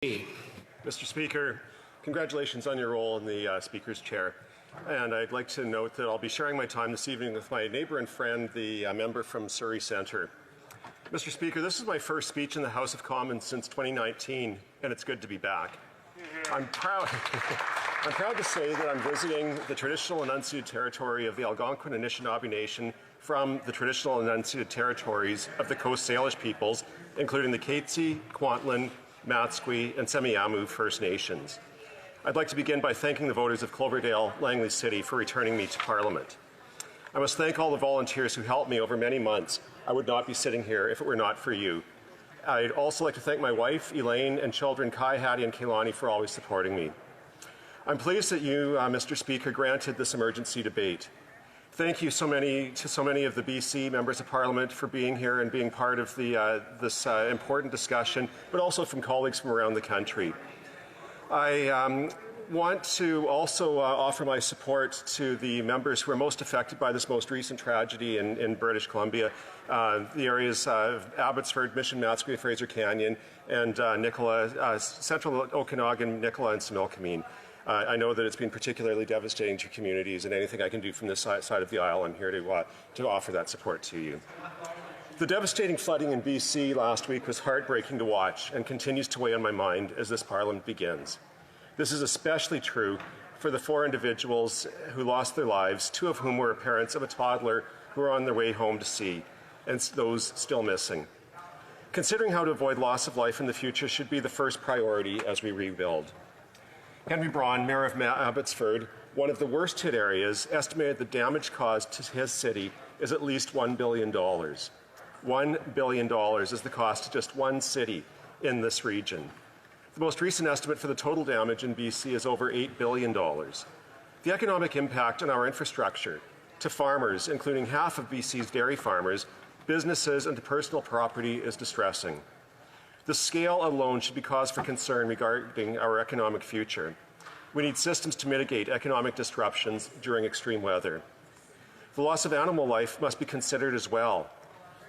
Mr. Speaker, congratulations on your role in the Speaker's chair. And I'd like to note that I'll be sharing my time this evening with my neighbour and friend, the member from Surrey Centre. Mr. Speaker, this is my first speech in the House of Commons since 2019, and it's good to be back. I'm proud to say that I'm visiting the traditional and unceded territory of the Algonquin and Anishinaabe Nation from the traditional and unceded territories of the Coast Salish peoples, including the Katzie, Kwantlen, Matsqui, and Semiahmoo First Nations. I'd like to begin by thanking the voters of Cloverdale, Langley City for returning me to Parliament. I must thank all the volunteers who helped me over many months. I would not be sitting here if it were not for you. I'd also like to thank my wife, Elaine, and children Kai, Hattie, and Keilani for always supporting me. I'm pleased that you, Mr. Speaker, granted this emergency debate. Thank you to so many of the BC members of Parliament for being here and being part of this important discussion, but also from colleagues from around the country. I want to also offer my support to the members who are most affected by this most recent tragedy in British Columbia, the areas of Abbotsford, Mission, Matsqui, Fraser Canyon, and Nicola, Central Okanagan, Nicola, and Similkameen. I know that it's been particularly devastating to communities, and anything I can do from this side of the aisle, I'm here to offer that support to you. The devastating flooding in BC last week was heartbreaking to watch and continues to weigh on my mind as this Parliament begins. This is especially true for the 4 individuals who lost their lives, 2 of whom were parents of a toddler who were on their way home to sea, and those still missing. Considering how to avoid loss of life in the future should be the first priority as we rebuild. Henry Braun, Mayor of Abbotsford, one of the worst hit areas, estimated the damage caused to his city is at least $1 billion. $1 billion is the cost to just one city in this region. The most recent estimate for the total damage in BC is over $8 billion. The economic impact on our infrastructure, to farmers, including half of BC's dairy farmers, businesses, and to personal property is distressing. The scale alone should be cause for concern regarding our economic future. We need systems to mitigate economic disruptions during extreme weather. The loss of animal life must be considered as well.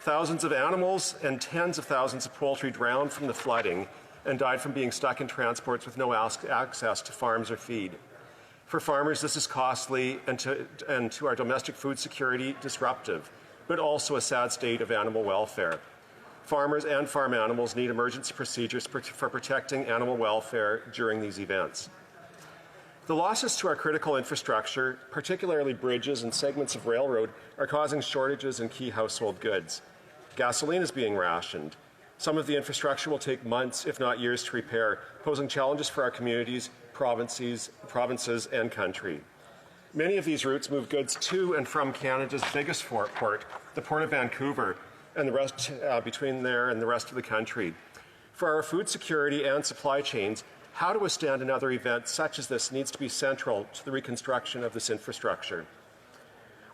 Thousands of animals and tens of thousands of poultry drowned from the flooding and died from being stuck in transports with no access to farms or feed. For farmers, this is costly and to our domestic food security disruptive, but also a sad state of animal welfare. Farmers and farm animals need emergency procedures for protecting animal welfare during these events. The losses to our critical infrastructure, particularly bridges and segments of railroad, are causing shortages in key household goods. Gasoline is being rationed. Some of the infrastructure will take months, if not years, to repair, posing challenges for our communities, provinces, and country. Many of these routes move goods to and from Canada's biggest port, the Port of Vancouver, and the rest between there and the rest of the country. For our food security and supply chains, how to withstand another event such as this needs to be central to the reconstruction of this infrastructure.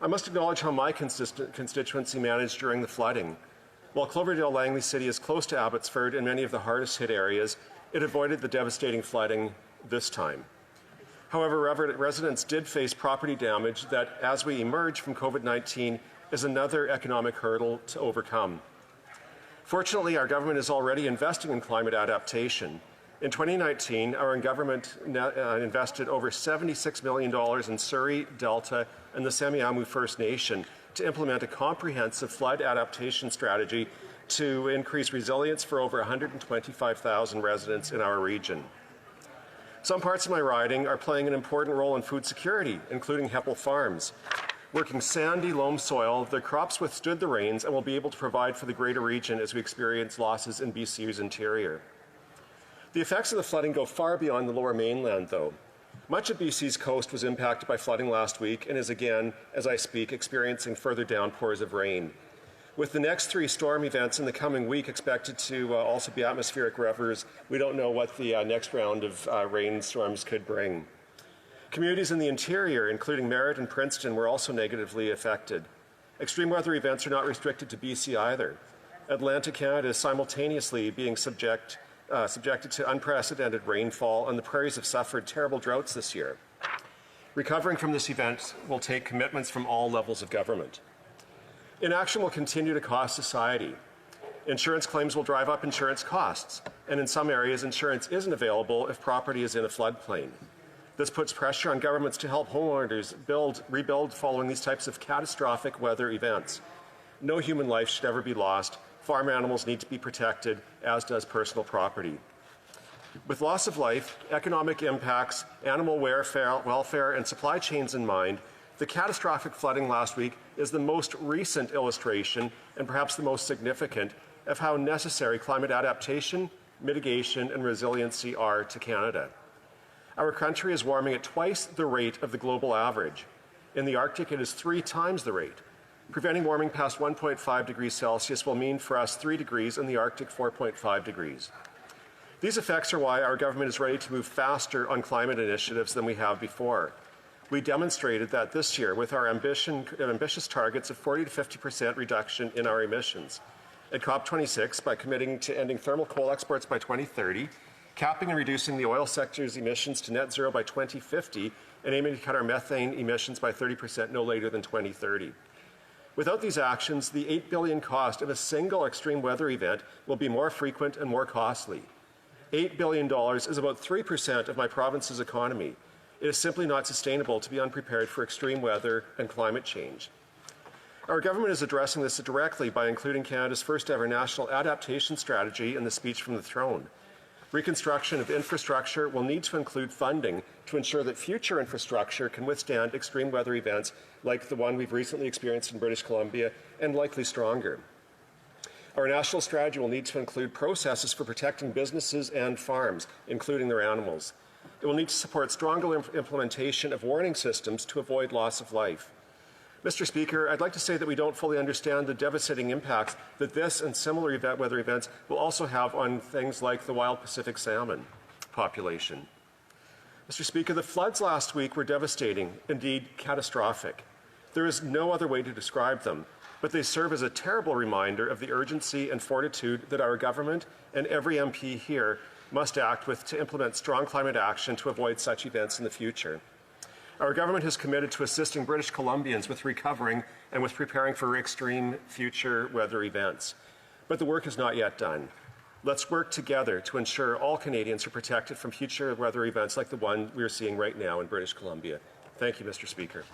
I must acknowledge how my constituency managed during the flooding. While Cloverdale Langley City is close to Abbotsford and many of the hardest hit areas, it avoided the devastating flooding this time. However, residents did face property damage that, as we emerge from COVID-19, is another economic hurdle to overcome. Fortunately, our government is already investing in climate adaptation. In 2019, our government invested over $76 million in Surrey, Delta, and the Semiahmoo First Nation to implement a comprehensive flood adaptation strategy to increase resilience for over 125,000 residents in our region. Some parts of my riding are playing an important role in food security, including Heppel Farms. Working sandy loam soil, their crops withstood the rains and will be able to provide for the greater region as we experience losses in BC's interior. The effects of the flooding go far beyond the lower mainland, though. Much of BC's coast was impacted by flooding last week and is again, as I speak, experiencing further downpours of rain. With the next 3 storm events in the coming week expected to also be atmospheric rivers, we don't know what the next round of rainstorms could bring. Communities in the interior, including Merritt and Princeton, were also negatively affected. Extreme weather events are not restricted to BC either. Atlantic Canada is simultaneously being subjected to unprecedented rainfall, and the prairies have suffered terrible droughts this year. Recovering from this event will take commitments from all levels of government. Inaction will continue to cost society. Insurance claims will drive up insurance costs, and in some areas, insurance isn't available if property is in a floodplain. This puts pressure on governments to help homeowners rebuild following these types of catastrophic weather events. No human life should ever be lost. Farm animals need to be protected, as does personal property. With loss of life, economic impacts, animal welfare, and supply chains in mind, the catastrophic flooding last week is the most recent illustration, and perhaps the most significant, of how necessary climate adaptation, mitigation, and resiliency are to Canada. Our country is warming at twice the rate of the global average. In the Arctic, it is 3 times the rate. Preventing warming past 1.5 degrees Celsius will mean for us 3 degrees, and the Arctic 4.5 degrees. These effects are why our government is ready to move faster on climate initiatives than we have before. We demonstrated that this year with our ambitious targets of 40 to 50% reduction in our emissions. At COP26, by committing to ending thermal coal exports by 2030, capping and reducing the oil sector's emissions to net zero by 2050, and aiming to cut our methane emissions by 30% no later than 2030. Without these actions, the $8 billion cost of a single extreme weather event will be more frequent and more costly. $8 billion is about 3% of my province's economy. It is simply not sustainable to be unprepared for extreme weather and climate change. Our government is addressing this directly by including Canada's first ever national adaptation strategy in the speech from the throne. Reconstruction of infrastructure will need to include funding to ensure that future infrastructure can withstand extreme weather events like the one we've recently experienced in British Columbia, and likely stronger. Our national strategy will need to include processes for protecting businesses and farms, including their animals. It will need to support stronger implementation of warning systems to avoid loss of life. Mr. Speaker, I'd like to say that we don't fully understand the devastating impacts that this and similar weather events will also have on things like the wild Pacific salmon population. Mr. Speaker, the floods last week were devastating, indeed catastrophic. There is no other way to describe them, but they serve as a terrible reminder of the urgency and fortitude that our government and every MP here must act with to implement strong climate action to avoid such events in the future. Our government has committed to assisting British Columbians with recovering and with preparing for extreme future weather events. But the work is not yet done. Let's work together to ensure all Canadians are protected from future weather events like the one we're seeing right now in British Columbia. Thank you, Mr. Speaker.